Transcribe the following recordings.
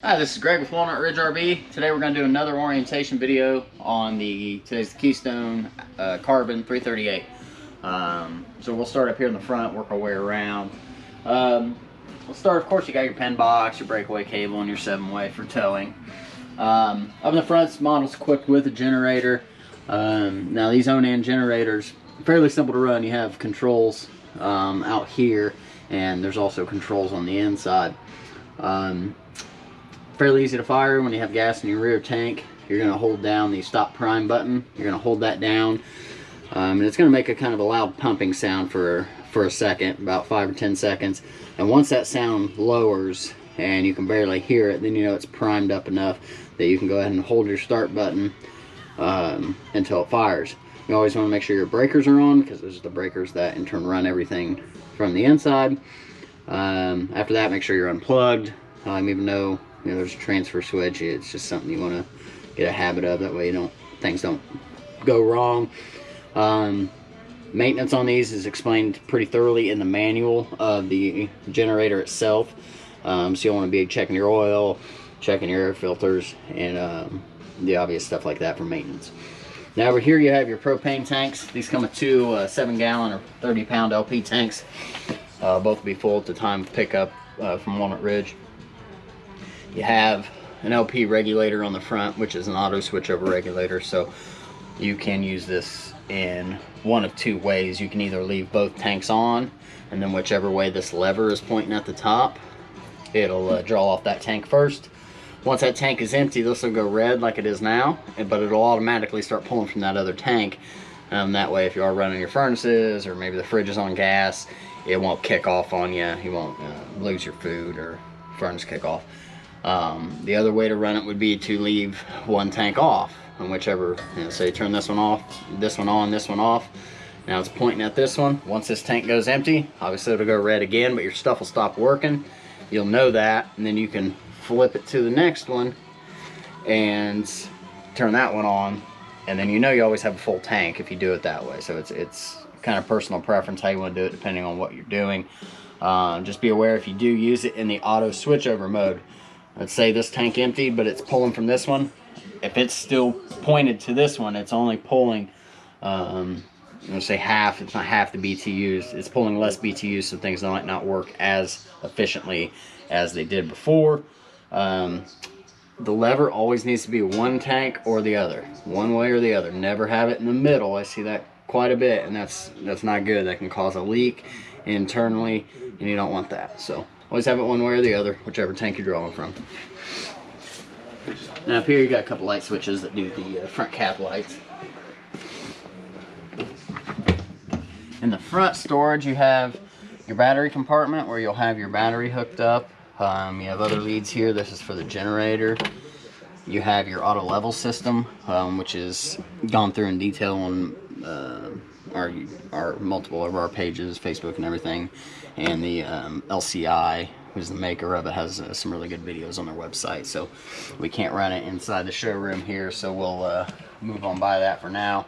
Hi, this is Greg with Walnut Ridge RV. Today we're going to do another orientation video on today's Keystone Carbon 338. So we'll start up here in the front, work our way around. We'll start, of course, you got your pen box, your breakaway cable, and your 7-way for towing. Up in the front, this model's equipped with a generator. Now these Onan generators, fairly simple to run. You have controls out here, and there's also controls on the inside. Fairly easy to fire. When you have gas in your rear tank, you're going to hold down the stop prime button. You're going to hold that down, and it's going to make a kind of a loud pumping sound for a second, about 5 or 10 seconds. And once that sound lowers and you can barely hear it, then you know it's primed up enough that you can go ahead and hold your start button until it fires. You always want to make sure your breakers are on, because those are the breakers that in turn run everything from the inside. After that, make sure you're unplugged. Even though there's a transfer switch, it's just something you want to get a habit of. That way things don't go wrong. Maintenance on these is explained pretty thoroughly in the manual of the generator itself. So you'll want to be checking your oil, checking your air filters, and the obvious stuff like that for maintenance. Now over here you have your propane tanks. These come with two 7-gallon or 30-pound LP tanks. Both will be full at the time of pickup from Walnut Ridge. You have an LP regulator on the front, which is an auto switchover regulator, so you can use this in one of two ways. You can either leave both tanks on, and then whichever way this lever is pointing at the top, it'll draw off that tank first. Once that tank is empty, this will go red like it is now, but it'll automatically start pulling from that other tank. That way, if you are running your furnaces, or maybe the fridge is on gas, it won't kick off on you. You won't lose your food or furnace kick off. The other way to run it would be to leave one tank off, and whichever, say turn this one off, this one on, this one off. Now it's pointing at this one. Once this tank goes empty, obviously it'll go red again, but your stuff will stop working. You'll know that, and then you can flip it to the next one and turn that one on, and then you always have a full tank if you do it that way. So it's kind of personal preference how you want to do it depending on what you're doing. Just be aware, if you do use it in the auto switchover mode, let's say this tank emptied, but it's pulling from this one. If it's still pointed to this one, it's only pulling, say half. It's not half the BTUs. It's pulling less BTUs, so things might not work as efficiently as they did before. The lever always needs to be one tank or the other, one way or the other. Never have it in the middle. I see that quite a bit, and that's not good. That can cause a leak internally, and you don't want that. So always have it one way or the other, whichever tank you're drawing from. Now up here you got a couple light switches that do the front cap lights. In the front storage you have your battery compartment where you'll have your battery hooked up. You have other leads here. This is for the generator. You have your auto level system, which is gone through in detail on our multiple of our pages, Facebook and everything. And the LCI, who's the maker of it, has some really good videos on their website. So we can't run it inside the showroom here, so we'll move on by that for now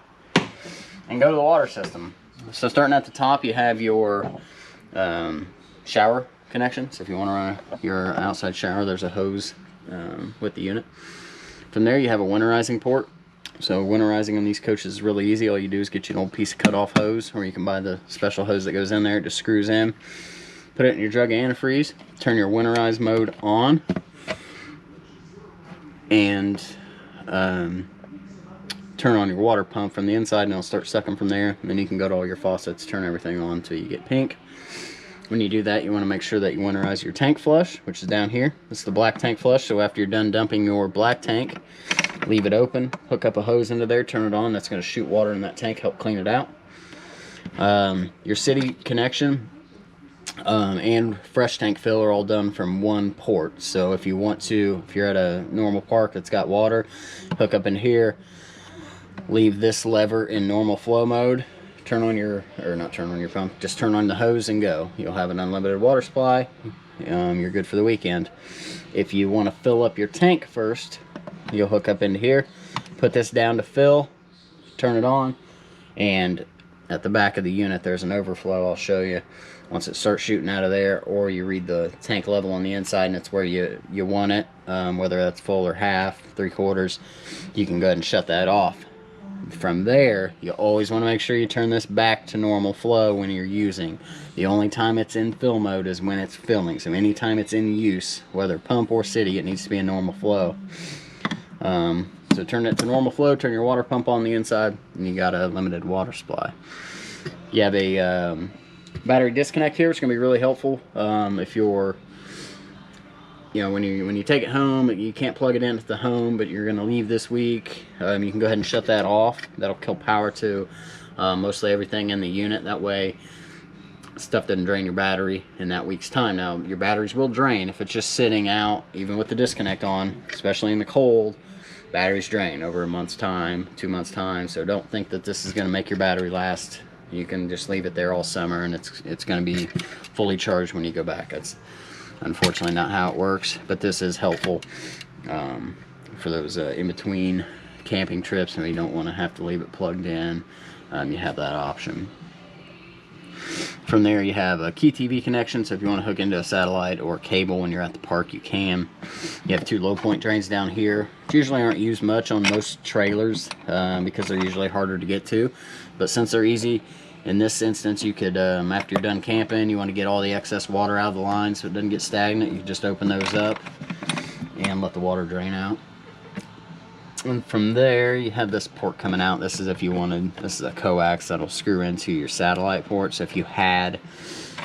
and go to the water system. So starting at the top, you have your shower connection. So if you want to run your outside shower, there's a hose with the unit. From there you have a winterizing port. So winterizing on these coaches is really easy. All you do is get you an old piece of cut-off hose, or you can buy the special hose that goes in there. It just screws in. Put it in your jug of antifreeze. Turn your winterize mode on, and turn on your water pump from the inside, and it'll start sucking from there. And then you can go to all your faucets, turn everything on until you get pink. When you do that, you want to make sure that you winterize your tank flush, which is down here. This is the black tank flush. So after you're done dumping your black tank, leave it open, hook up a hose into there, turn it on. That's going to shoot water in that tank, help clean it out. Your city connection and fresh tank fill are all done from one port. So if you want to, if you're at a normal park that's got water, hook up in here, leave this lever in normal flow mode, turn on your, or not turn on your pump, just turn on the hose and go. You'll have an unlimited water supply. You're good for the weekend. If you want to fill up your tank first, you'll hook up into here, put this down to fill, turn it on, and at the back of the unit there's an overflow. I'll show you. once it starts shooting out of there, or you read the tank level on the inside and it's where you want it, whether that's full or half, 3/4, you can go ahead and shut that off. From there, you always want to make sure you turn this back to normal flow when you're using. The only time it's in fill mode is when it's filling. So anytime it's in use, whether pump or city, it needs to be in normal flow. So turn it to normal flow, turn your water pump on the inside, and you got a limited water supply. You have a battery disconnect here, which is going to be really helpful if you're, when you take it home, you can't plug it in at the home, but you're going to leave this week. You can go ahead and shut that off. That'll kill power to mostly everything in the unit. That way, stuff doesn't drain your battery in that week's time. Now, your batteries will drain if it's just sitting out, even with the disconnect on, especially in the cold. Batteries drain over a month's time, 2 months' time. So don't think that this is going to make your battery last. You can just leave it there all summer, and it's going to be fully charged when you go back. That's unfortunately not how it works, but this is helpful for those in-between camping trips, and you don't want to have to leave it plugged in. You have that option. From there, you have a key TV connection, so if you want to hook into a satellite or cable when you're at the park, you can. You have 2 low point drains down here, which usually aren't used much on most trailers because they're usually harder to get to, but since they're easy, in this instance, you could, after you're done camping, you want to get all the excess water out of the line so it doesn't get stagnant. You just open those up and let the water drain out. And from there, you have this port coming out. This is if you wanted, this is a coax that'll screw into your satellite port. So if you had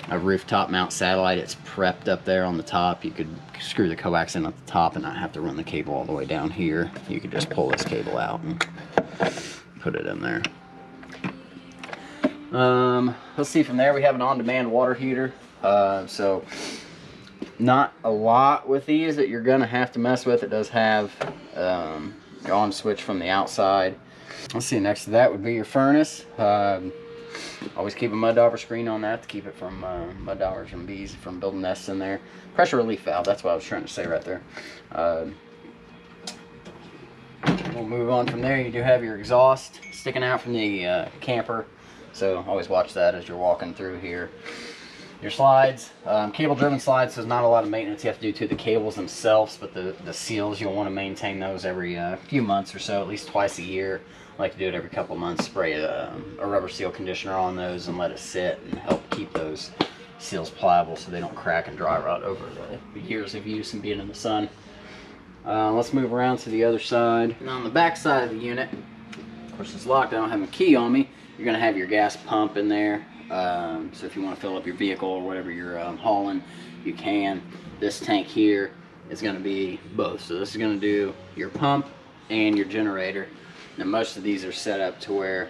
a rooftop mount satellite, it's prepped up there on the top. You could screw the coax in at the top and not have to run the cable all the way down here. You could just pull this cable out and put it in there. Let's see, from there we have an on-demand water heater. So not a lot with these that you're gonna have to mess with. It does have your on switch from the outside. Let's see, next to that would be your furnace. Always keep a mud dauber screen on that to keep it from mud daubers and bees from building nests in there. Pressure relief valve, that's what I was trying to say right there. We'll move on from there. You do have your exhaust sticking out from the camper. So always watch that as you're walking through here. Your slides, cable driven slides, so there's not a lot of maintenance you have to do to the cables themselves, but the seals, you'll want to maintain those every few months or so, at least twice a year. I like to do it every couple months, spray a rubber seal conditioner on those and let it sit and help keep those seals pliable so they don't crack and dry rot over the years of use and being in the sun. Let's move around to the other side. And on the back side of the unit, of course it's locked, I don't have a key on me. You're going to have your gas pump in there, so if you want to fill up your vehicle or whatever you're hauling, you can. This tank here is going to be both, so this is going to do your pump and your generator. Now most of these are set up to where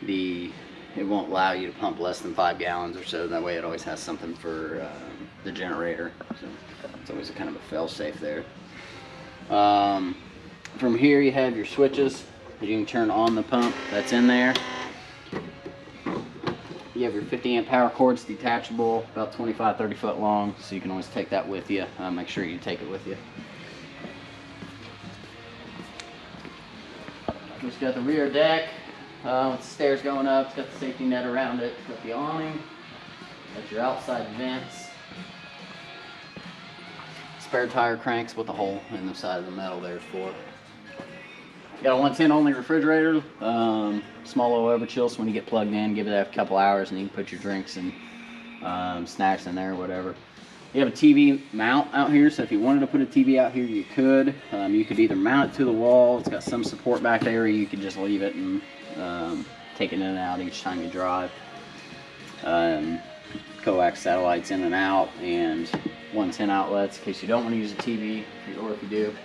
it won't allow you to pump less than 5 gallons or so. That way it always has something for the generator, so it's always a kind of a fail-safe there. From here you have your switches that you can turn on the pump that's in there. You have your 50 amp power cords, detachable, about 25-30 foot long, so you can always take that with you. Make sure you take it with you. It's got the rear deck with the stairs going up. It's got the safety net around it. It's got the awning. Got your outside vents. Spare tire cranks with a hole in the side of the metal there for it. Got a 110 only refrigerator, small little overchill, so when you get plugged in, give it a couple hours and you can put your drinks and snacks in there or whatever. You have a TV mount out here, so if you wanted to put a TV out here, you could. You could either mount it to the wall, it's got some support back there, or you could just leave it and take it in and out each time you drive. Coax satellites in and out, and 110 outlets in case you don't want to use a TV, or if you do.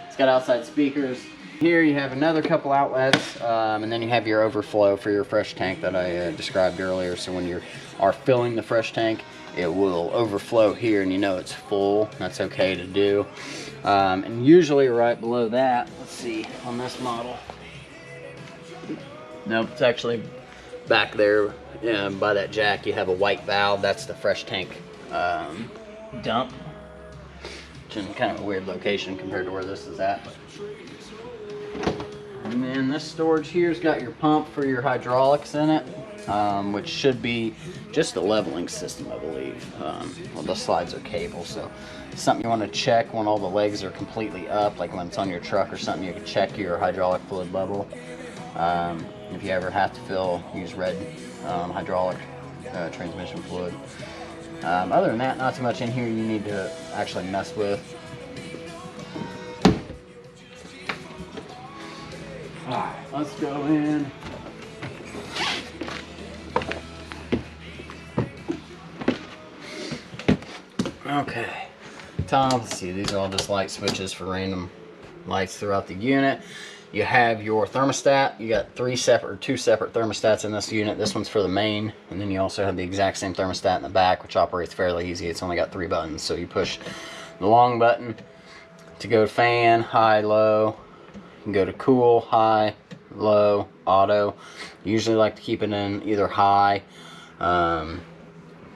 It's got outside speakers. Here you have another couple outlets, and then you have your overflow for your fresh tank that I described earlier. So when you are filling the fresh tank, it will overflow here and you know it's full. That's okay to do. And usually right below that, let's see, on this model. Nope, it's actually back there by that jack. You have a white valve. That's the fresh tank dump. Which is kind of a weird location compared to where this is at. And then this storage here's got your pump for your hydraulics in it. which should be just a leveling system, I believe. Well, the slides are cable, so something you want to check when all the legs are completely up, like when it's on your truck or something. You can check your hydraulic fluid level. If you ever have to use red hydraulic transmission fluid. Other than that, not too much in here you need to actually mess with. Alright, let's go in. Okay, let's see, these are all just light switches for random lights throughout the unit. You have your thermostat. You got two separate thermostats in this unit. This one's for the main, and then you also have the exact same thermostat in the back, which operates fairly easy. It's only got 3 buttons, so you push the long button to go to fan, high, low. You can go to cool, high, low, auto. Usually like to keep it in either high,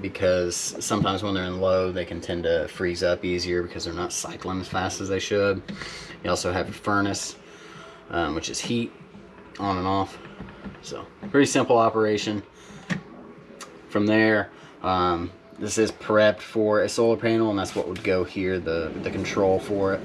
because sometimes when they're in low, they can tend to freeze up easier because they're not cycling as fast as they should. You also have your furnace, which is heat on and off. So pretty simple operation. From there, this is prepped for a solar panel, and that's what would go here, the control for it.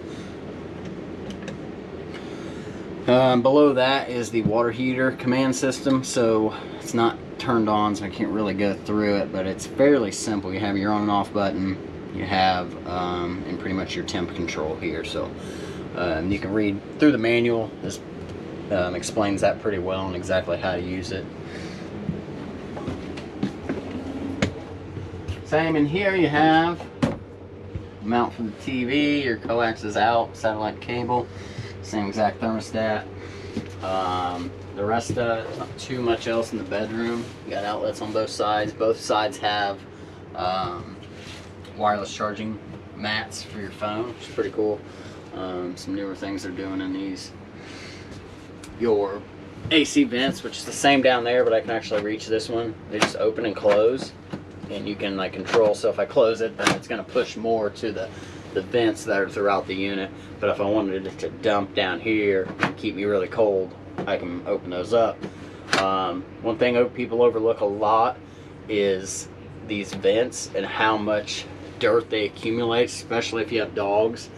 Below that is the water heater command system. So it's not turned on, so I can't really go through it, but it's fairly simple. You have your on and off button. You have and pretty much your temp control here. So you can read through the manual. This explains that pretty well and exactly how to use it. Same in here, you have mount for the TV. Your coax is out, satellite cable, same exact thermostat. The rest of it, not too much else in the bedroom. You got outlets on both sides. Both sides have wireless charging mats for your phone, which is pretty cool. Some newer things they're doing in these. Your AC vents, which is the same down there, but I can actually reach this one. They just open and close, and you can like control. So if I close it, then it's going to push more to the vents that are throughout the unit. But if I wanted it to dump down here and keep me really cold, I can open those up. One thing people overlook a lot is these vents and how much dirt they accumulate, especially if you have dogs.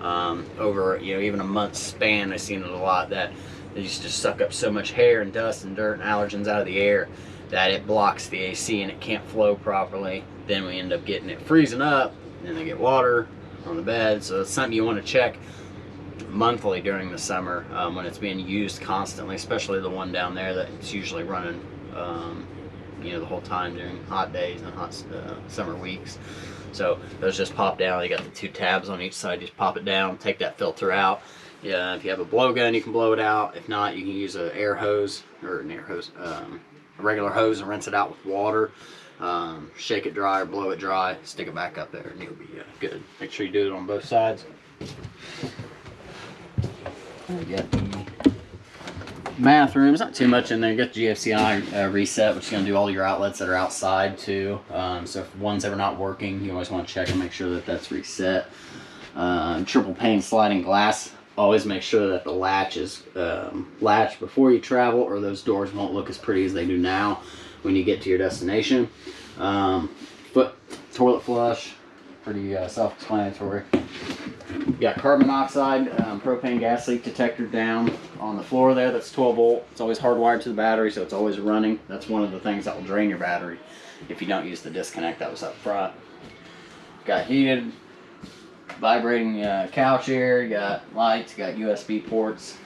Over even a month's span, I've seen it a lot, that they used to suck up so much hair and dust and dirt and allergens out of the air that it blocks the AC and it can't flow properly. Then we end up getting it freezing up, and then they get water on the bed. So it's something you want to check monthly during the summer, when it's being used constantly, especially the one down there that's usually running the whole time during hot days and hot summer weeks. So those just pop down. You got the 2 tabs on each side. You just pop it down, take that filter out. Yeah, if you have a blowgun, you can blow it out. If not, you can use a regular hose and rinse it out with water. Shake it dry or blow it dry, stick it back up there, and you'll be good. Make sure you do it on both sides. You got the bathrooms, not too much in there. You got the GFCI reset, which is going to do all your outlets that are outside too. So if one's ever not working, you always want to check and make sure that that's reset. Triple pane sliding glass. Always make sure that the latch is latched before you travel, or those doors won't look as pretty as they do now when you get to your destination. Toilet flush, pretty self-explanatory. You got carbon monoxide, propane gas leak detector down on the floor there. That's 12 volt. It's always hardwired to the battery, so it's always running. That's one of the things that will drain your battery if you don't use the disconnect that was up front. Got heated, vibrating couch here. You got lights, you got USB ports.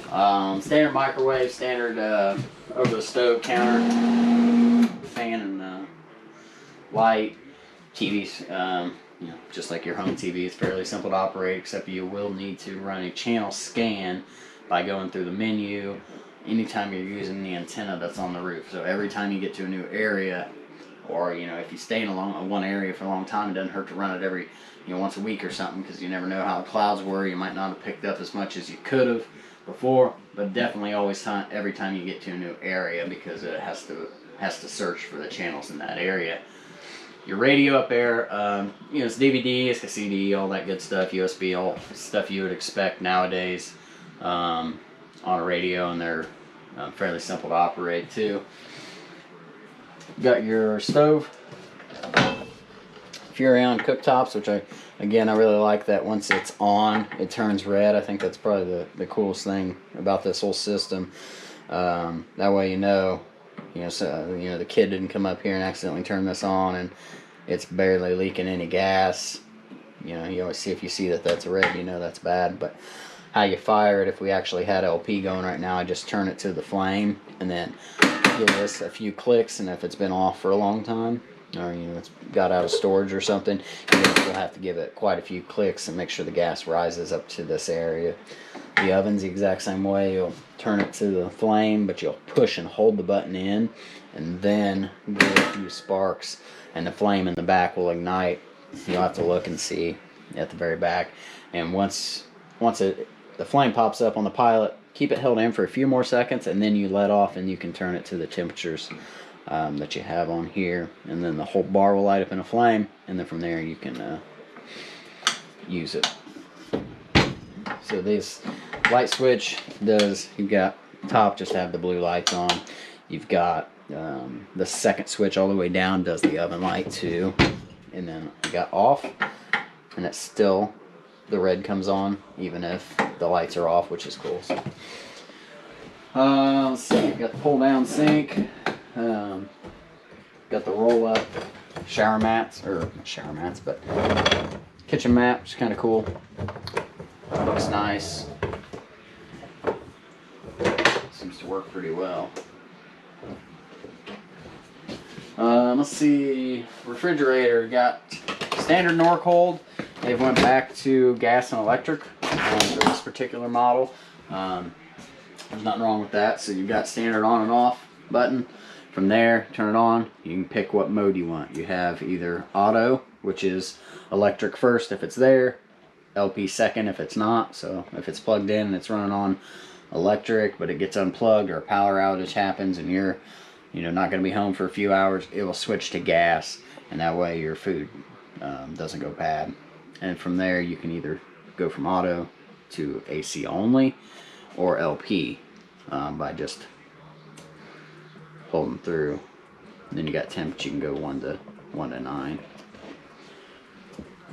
Standard microwave, standard over the stove counter, fan and light. TV's, just like your home TV, it's fairly simple to operate, except you will need to run a channel scan by going through the menu anytime you're using the antenna that's on the roof. So every time you get to a new area, or if you stay in one area for a long time, it doesn't hurt to run it every once a week or something, because you never know how the clouds were. You might not have picked up as much as you could have before, but definitely always every time you get to a new area, because it has to search for the channels in that area. Your radio up there, it's DVD, it's a CD, all that good stuff, USB, all stuff you would expect nowadays on a radio, and they're fairly simple to operate too. got your stove. If you're on cooktops, which I really like that once it's on, it turns red. I think that's probably the coolest thing about this whole system. That way so, the kid didn't come up here and accidentally turn this on and it's barely leaking any gas. You always see, if you see that that's red, that's bad. But how you fire it, if we actually had LP going right now, I just turn it to the flame and then give this a few clicks, and if it's been off for a long time, or it's got out of storage or something, you'll have to give it quite a few clicks and make sure the gas rises up to this area. The oven's the exact same way. You'll turn it to the flame, but you'll push and hold the button in, and then give it a few sparks, and the flame in the back will ignite. You'll have to look and see at the very back, and once the flame pops up on the pilot, keep it held in for a few more seconds, and then you let off, and you can turn it to the temperatures that you have on here, and then the whole bar will light up in a flame, and then from there you can use it. So this light switch does, you've got top just have the blue lights on. You've got the second switch all the way down does the oven light too, and then you got off, and it's still, the red comes on even if the lights are off, which is cool. So, let's see, you've got the pull down sink, got the roll up shower mats, or not shower mats, but kitchen mat, which is kind of cool. Looks nice. Seems to work pretty well. Let's see, refrigerator, got standard nor cold. They've went back to gas and electric for this particular model. There's nothing wrong with that. So you've got standard on and off button. From there, turn it on. You can pick what mode you want. You have either auto, which is electric first if it's there, LP second if it's not. So if it's plugged in and it's running on electric, but it gets unplugged or a power outage happens and you're not going to be home for a few hours, it will switch to gas, and that way your food doesn't go bad. And from there you can either go from auto to AC only or LP by just holding through. And then you got temp, you can go 1 to 9.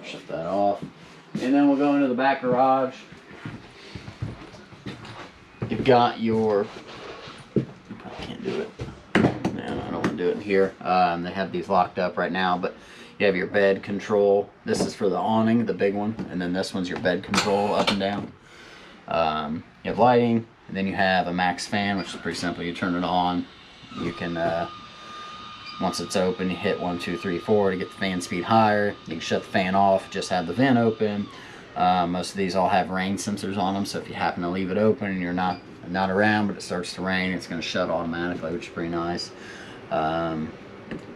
Shut that off, and then we'll go into the back garage. You've got your, I can't do it. No, I don't want to do it in here. They have these locked up right now, but you have your bed control. This is for the awning, the big one, and then this one's your bed control up and down. You have lighting, and then you have a max fan, which is pretty simple. You turn it on. You can, once it's open, you hit 1, 2, 3, 4 to get the fan speed higher. You can shut the fan off, just have the vent open. Most of these all have rain sensors on them, so if you happen to leave it open and you're not around, but it starts to rain, it's going to shut automatically, which is pretty nice. I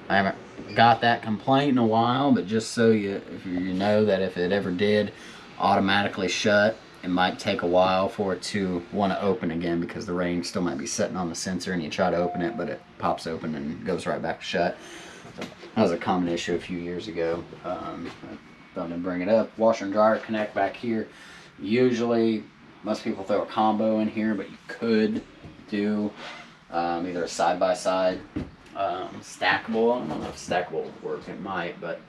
haven't got that complaint in a while, but just so if you know that if it ever did automatically shut, it might take a while for it to want to open again, because the rain still might be sitting on the sensor and you try to open it, but it pops open and goes right back shut. So that was a common issue a few years ago. I thought I'd bring it up. Washer and dryer connect back here. Usually most people throw a combo in here, but you could do either a side-by-side stackable. I don't know if stackable would work. It might, but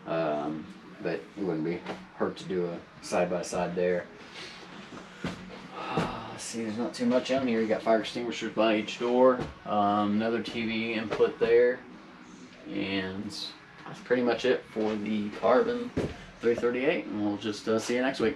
it wouldn't be hurt to do a side-by-side there. Let's see, there's not too much on here. You got fire extinguishers by each door, another TV input there, and that's pretty much it for the Carbon 338, and we'll just see you next week.